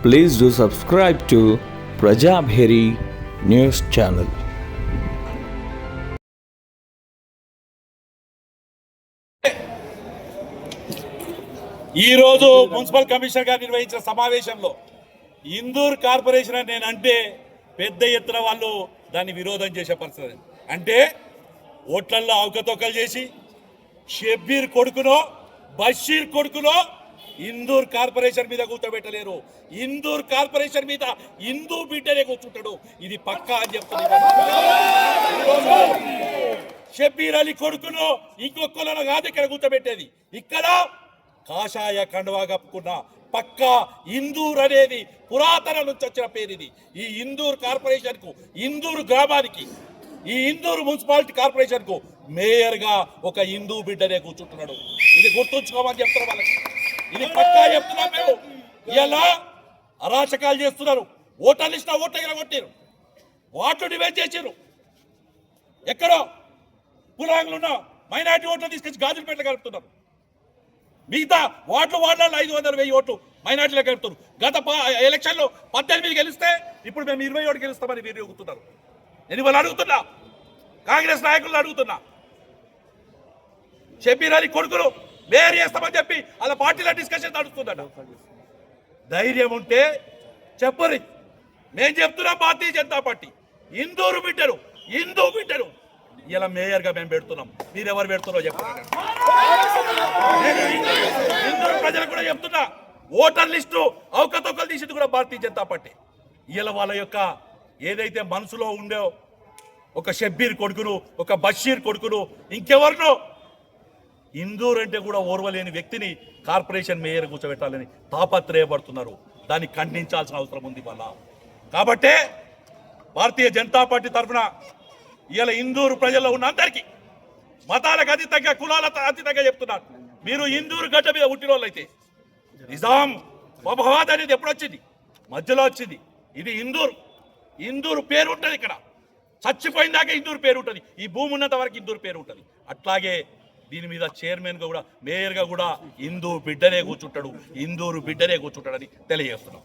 Please do subscribe to Prajabheri News Channel. ఈ రోజు municipal commissioner గారు నిర్వహించిన సమావేశంలో ఇందూర్ కార్పొరేషన్ అని నేను అంటే పెద్ద ఎత్తున వాళ్ళు దాన్ని విరోధం చేసే పరిస్థితి. అంటే ఓట్లల్లో అవకతవకలు చేసి షబ్బీర్ కొడుకునో బషీర్ కొడుకునో ఇందూర్ కార్పొరేషన్ మీద కూర్చోబెట్టలేరు. ఇందూర్ కార్పొరేషన్ మీద హిందూ బిడ్డనే కూర్చుంటాడు. ఇది పక్కా అని చెప్తుంది. షబ్బీర్ అలీ కొడుకునో ఇంకొకళ్ళను కాదు ఇక్కడ కూర్చోబెట్టేది. ఇక్కడ కాషాయ కండువా కప్పుకున్న పక్కా ఇందూర్ అనేది పురాతన నుంచి వచ్చిన పేరు. ఇది ఈ ఇందూర్ కార్పొరేషన్ కు, ఇందూర్ గ్రామానికి, ఈ ఇందూర్ మున్సిపాలిటీ కార్పొరేషన్ కు మేయర్ గా ఒక హిందూ బిడ్డనే కూర్చుంటున్నాడు. ఇది గుర్తుంచుకోమని చెప్తున్నారు వాళ్ళకి. ఇది పక్కా చెప్తున్నాం మేము. ఇలా అరాచకాలు చేస్తున్నారు. ఓటర్లు ఇచ్చిన ఓట్ల కొట్టారు, వాటిని డివైడ్ చేసారు. ఎక్కడో కులాంగులు ఉన్న మైనార్టీ ఓట్లు తీసుకొచ్చి గాజులపేట కలుపుతున్నారు. మిగతా వార్డులు 500,000 ఓట్లు మైనార్టీలకు గెలుపుతారు. గత ఎలక్షన్లో 18 గెలిస్తే ఇప్పుడు మేము 21 గెలుస్తామని మీరు అడుగుతున్నారు. నేను వాళ్ళు అడుగుతున్నా, కాంగ్రెస్ నాయకులను అడుగుతున్నా. షబ్బీర్ అలీ కొడుకును మేయర్ చేస్తామని చెప్పి అలా పార్టీలో డిస్కషన్ నడుస్తుందట. ధైర్యం ఉంటే చెప్పరు. మేము చెప్తున్నాం, భారతీయ జనతా పార్టీ హిందూ బిడ్డరు ఇలా మేయర్ గా మేము పెడుతున్నాం. మీరెవరు పెడుతున్నారో చెప్పండి. హిందూ ప్రజలకు కూడా చెప్తున్నా, ఓటర్ లిస్టు అవకతవకలు తీసింది కూడా భారతీయ జనతా పార్టీ. ఇలా వాళ్ళ యొక్క ఏదైతే మనసులో ఉందో ఒక షబ్బీర్ కొడుకును, ఒక బషీర్ కొడుకును, ఇంకెవరినో ఇందూర్ అంటే కూడా ఓర్వలేని వ్యక్తిని కార్పొరేషన్ మేయర్ కూర్చోబెట్టాలని తాపత్రయపడుతున్నారు. దాన్ని ఖండించాల్సిన అవసరం ఉంది వాళ్ళ. కాబట్టే భారతీయ జనతా పార్టీ తరఫున ఇలా ఇందూరు ప్రజల్లో ఉన్న అందరికీ, మతాలకు అతీతంగా, కులాలకు అతీతంగా చెప్తున్నారు. మీరు ఇందూరు గడ్డ మీద పుట్టిన వాళ్ళు అయితే, నిజాం మహమ్మద్ అనేది ఎప్పుడు వచ్చింది? మధ్యలో వచ్చింది. ఇది ఇందూరు పేరు ఉంటుంది. ఇక్కడ చచ్చిపోయిన దాకా ఇందూరు పేరు ఉంటుంది. ఈ భూమి ఉన్నంత వరకు ఇందూరు పేరు ఉంటుంది. అట్లాగే దీని మీద చైర్మన్ గా కూడా, మేయర్ గా కూడా ఇందూరు బిడ్డనే కూర్చుంటాడు అని తెలియజేస్తున్నాం.